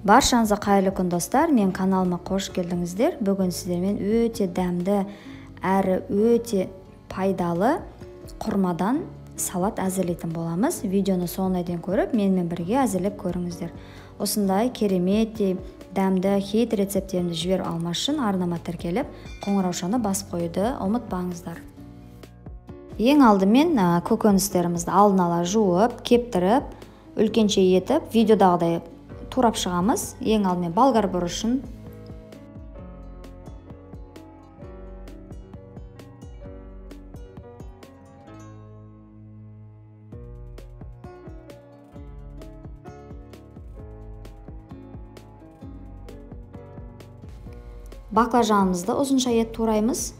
Баршаңызға қайырлы күн достар, мен каналыма қош келдіңіздер. Бүгін сіздермен өте дәмді әрі өте пайдалы құрмадан салат әзірлейтін боламыз. Видеоны соңына дейін көріп, менімен бірге әзірлеп көріңіздер. Осындай керемет дәмді хит рецептерімді жіберіп алмас үшін арнама тіркеліп, қоңыраушаны басып қоюды ұмытпаңыздар. Ең алдымен көкөністерімізді алдын ала жуып, кептіріп, үлкенше етіп, видеодағыдай турап шығамыз. Ең алдымен болгар бұрышын баклажанымызды ұзынша ет тураймыз.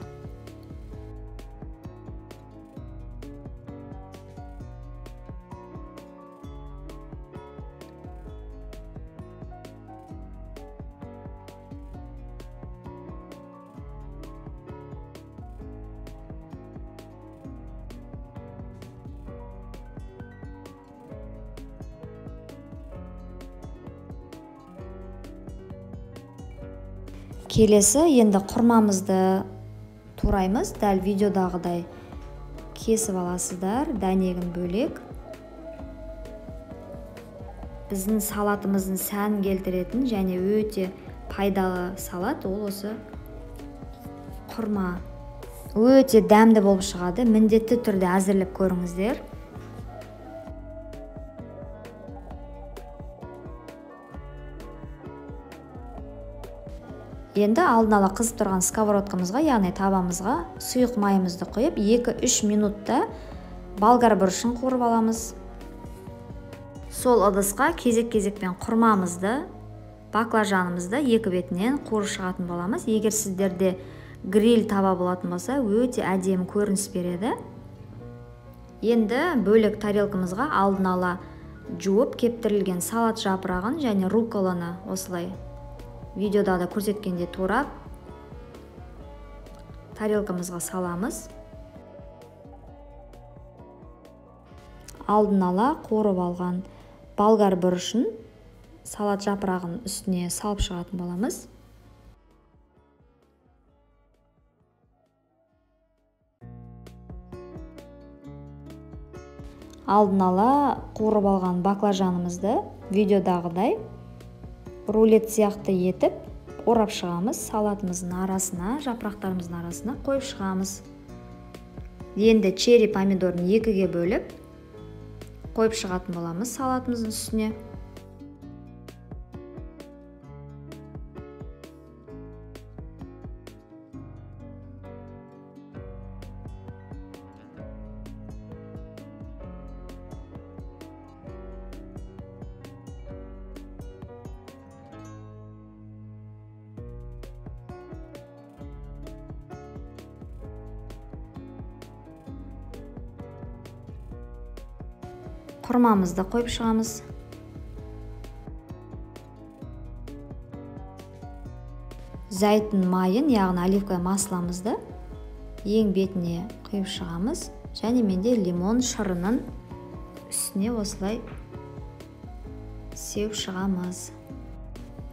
Келесі енді құрмамызды тураймыз. Дәл видеодағыдай кесіп аласыздар, дәнегін бөлек. Біздің салатымыздың сәнін келтіретін және өте пайдалы салат ол осы құрма. Өте дәмді болып шығады. Міндетті түрде әзірлеп көріңіздер. Енді алдын ала қызып тұрған сковородкамызға, яғни табамызға сұйық майымызды құйып, 2-3 минутта болгар бұрышын қуырып аламыз. Сол ыдысқа кезек-кезекпен құрмамызды, баклажанымызды екі бетінен қуырып шығатын боламыз. Егер сіздерде гриль таба болатын болса, өте әдемі көрініс береді. Енді бөлек тарелкамызға алдын ала жуып кептірілген салат жапырағын және рукколаны осылай видеода да көрсеткенде турап тарелкамызға саламыз. Алдын ала қуырып алған болгар бұрышын салат жапырағын үстіне салып шығатын боламыз. Алдын ала қуырып алған баклажанымызды видеодағыдай рулет сияқты етіп орап шығамыз. Салатымыздың арасына, жапырақтарымыздың арасына қойып шығамыз. Енді черри помидорын екіге бөліп қойып шығатын боламыз салатымыздың үстіне. Құрмамызды қойып шығамыз. Зәйтүн майын, яғни оливковое масломызды ең бетіне құйып шығамыз. Және менде лимон шырынын үстіне осылай сеуіп шығамыз.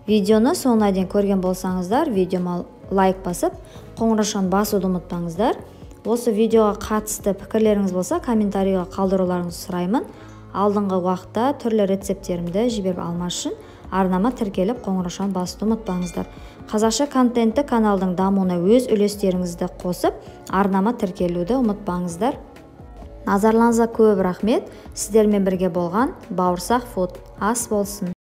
Видеоны соңына дейін көрген болсаңыздар, видеома лайк басып, қоңыраушаны басуды ұмытпаңыздар. Осы видеоға қатысты пікірлеріңіз болса, комментарийға қалдыруларыңызды сұраймын. Алдыңғы уақытта түрлі рецептерімді жіберіп алмас үшін арнама тіркеліп қоңыраушаны басуды ұмытпаңыздар. Қазақша контентті каналдың дамуына өз үлестеріңізді қосып, арнама тіркелуді ұмытпаңыздар. Назарларыңызға көп рахмет. Сіздермен бірге болған Бауырсақ Фуд ас болсын.